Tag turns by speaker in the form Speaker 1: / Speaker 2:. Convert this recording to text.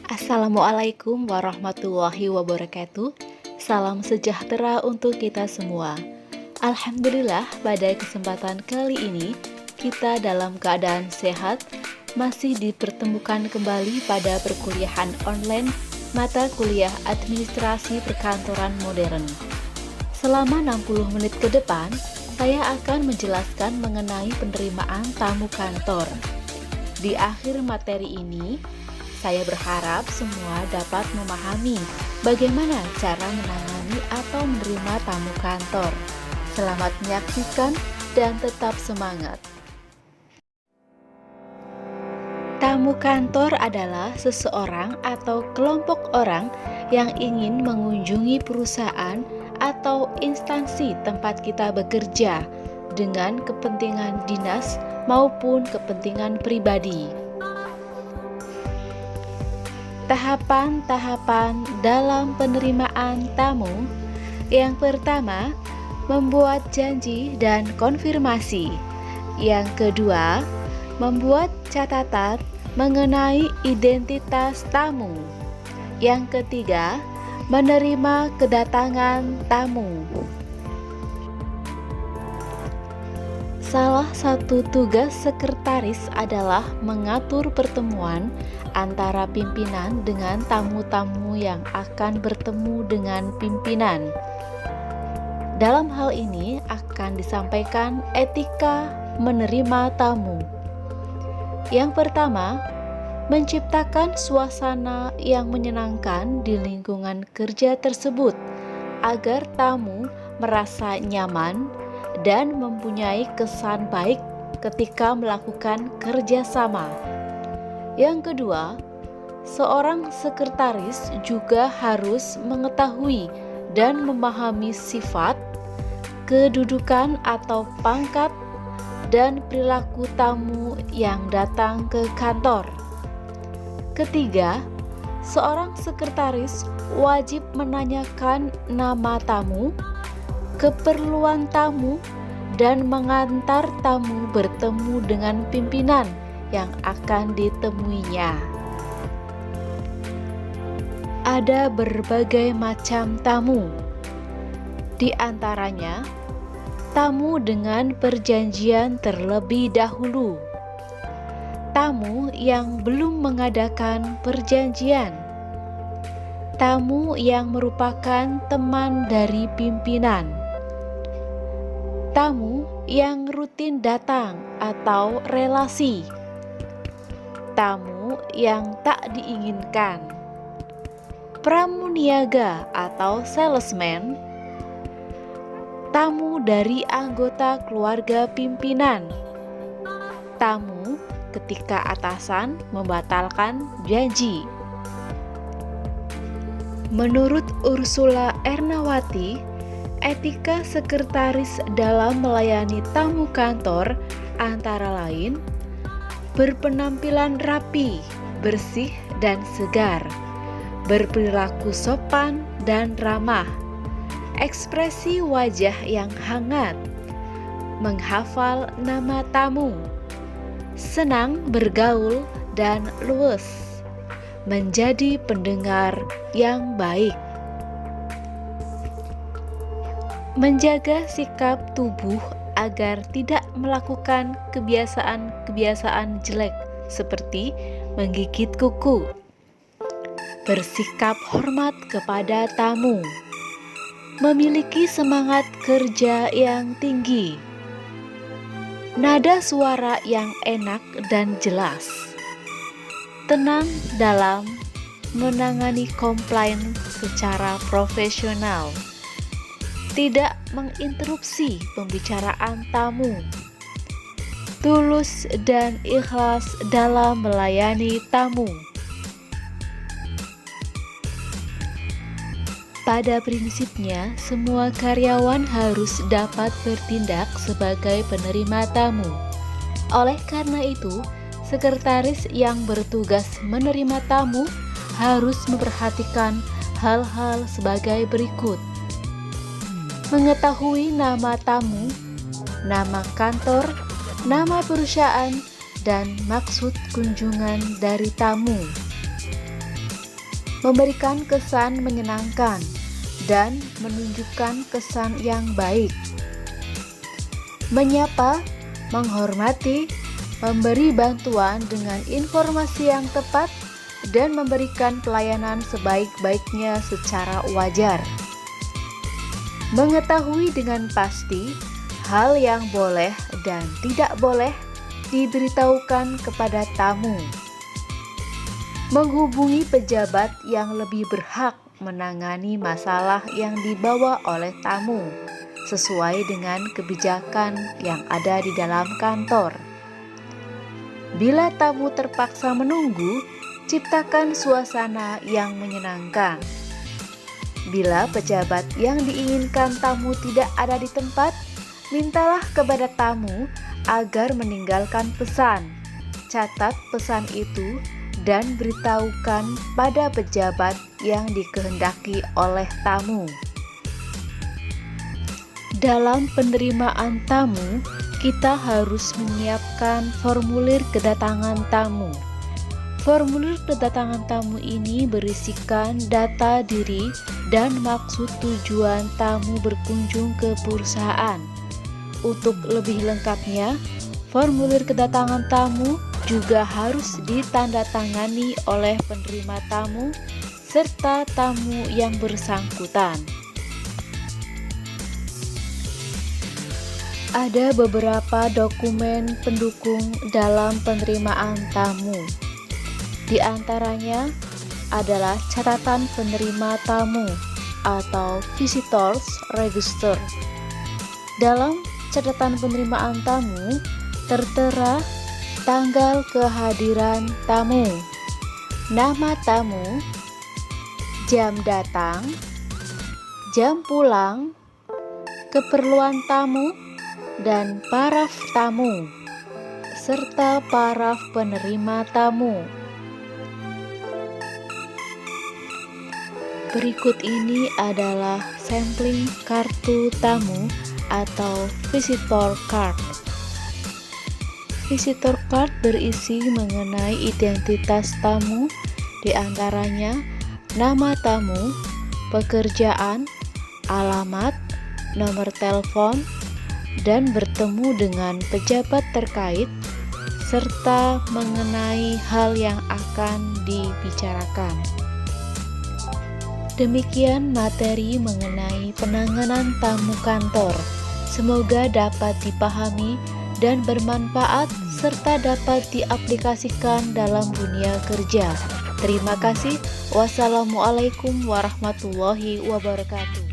Speaker 1: Assalamualaikum warahmatullahi wabarakatuh. Salam sejahtera untuk kita semua. Alhamdulillah, pada kesempatan kali ini kita dalam keadaan sehat, masih dipertemukan kembali pada perkuliahan online mata kuliah Administrasi Perkantoran Modern. Selama 60 menit ke depan, saya akan menjelaskan mengenai penerimaan tamu kantor. Di akhir materi ini, saya berharap semua dapat memahami bagaimana cara menangani atau menerima tamu kantor. Selamat menyaksikan dan tetap semangat. Tamu kantor adalah seseorang atau kelompok orang yang ingin mengunjungi perusahaan atau instansi tempat kita bekerja dengan kepentingan dinas maupun kepentingan pribadi. Tahapan-tahapan dalam penerimaan tamu. Yang pertama, membuat janji dan konfirmasi. Yang kedua, membuat catatan mengenai identitas tamu. Yang ketiga, menerima kedatangan tamu. Salah satu tugas sekretaris adalah mengatur pertemuan antara pimpinan dengan tamu-tamu yang akan bertemu dengan pimpinan. Dalam hal ini akan disampaikan etika menerima tamu. Yang pertama, menciptakan suasana yang menyenangkan di lingkungan kerja tersebut agar tamu merasa nyaman dan mempunyai kesan baik ketika melakukan kerjasama. Yang kedua, seorang sekretaris juga harus mengetahui dan memahami sifat, kedudukan atau pangkat, dan perilaku tamu yang datang ke kantor. Ketiga, seorang sekretaris wajib menanyakan nama tamu, keperluan tamu, dan mengantar tamu bertemu dengan pimpinan yang akan ditemuinya. Ada berbagai macam tamu. Di antaranya, tamu dengan perjanjian terlebih dahulu, tamu yang belum mengadakan perjanjian, tamu yang merupakan teman dari pimpinan, tamu yang rutin datang atau relasi, tamu yang tak diinginkan, pramuniaga atau salesman, tamu dari anggota keluarga pimpinan, tamu ketika atasan membatalkan janji. Menurut Ursula Ernawati, etika sekretaris dalam melayani tamu kantor antara lain berpenampilan rapi, bersih dan segar, berperilaku sopan dan ramah, ekspresi wajah yang hangat, menghafal nama tamu, senang bergaul dan luwes, menjadi pendengar yang baik, menjaga sikap tubuh agar tidak melakukan kebiasaan-kebiasaan jelek seperti menggigit kuku, bersikap hormat kepada tamu, memiliki semangat kerja yang tinggi, nada suara yang enak dan jelas, tenang dalam menangani komplain secara profesional, tidak menginterupsi pembicaraan tamu, tulus dan ikhlas dalam melayani tamu. Pada prinsipnya, semua karyawan harus dapat bertindak sebagai penerima tamu. Oleh karena itu, sekretaris yang bertugas menerima tamu harus memperhatikan hal-hal sebagai berikut: mengetahui nama tamu, nama kantor, nama perusahaan, dan maksud kunjungan dari tamu. memberikan kesan menyenangkan, dan menunjukkan kesan yang baik. Menyapa, menghormati, memberi bantuan dengan informasi yang tepat, dan memberikan pelayanan sebaik-baiknya secara wajar. Mengetahui dengan pasti hal yang boleh dan tidak boleh diberitahukan kepada tamu. Menghubungi pejabat yang lebih berhak menangani masalah yang dibawa oleh tamu sesuai dengan kebijakan yang ada di dalam kantor. Bila tamu terpaksa menunggu, ciptakan suasana yang menyenangkan. Bila pejabat yang diinginkan tamu tidak ada di tempat, mintalah kepada tamu agar meninggalkan pesan. Catat pesan itu dan beritahukan pada pejabat yang dikehendaki oleh tamu. Dalam penerimaan tamu, kita harus menyiapkan formulir kedatangan tamu. Formulir kedatangan tamu ini berisikan data diri dan maksud tujuan tamu berkunjung ke perusahaan. Untuk lebih lengkapnya, formulir kedatangan tamu juga harus ditandatangani oleh penerima tamu serta tamu yang bersangkutan. Ada beberapa dokumen pendukung dalam penerimaan tamu. Di antaranya adalah catatan penerima tamu atau Visitors Register. Dalam catatan penerimaan tamu tertera tanggal kehadiran tamu, nama tamu, jam datang, jam pulang, keperluan tamu, dan paraf tamu, serta paraf penerima tamu. Berikut ini adalah sampling kartu tamu atau visitor card. Visitor card berisi mengenai identitas tamu, di antaranya nama tamu, pekerjaan, alamat, nomor telepon, dan bertemu dengan pejabat terkait, serta mengenai hal yang akan dibicarakan. Demikian materi mengenai penanganan tamu kantor. Semoga dapat dipahami dan bermanfaat serta dapat diaplikasikan dalam dunia kerja. Terima kasih. Wassalamualaikum warahmatullahi wabarakatuh.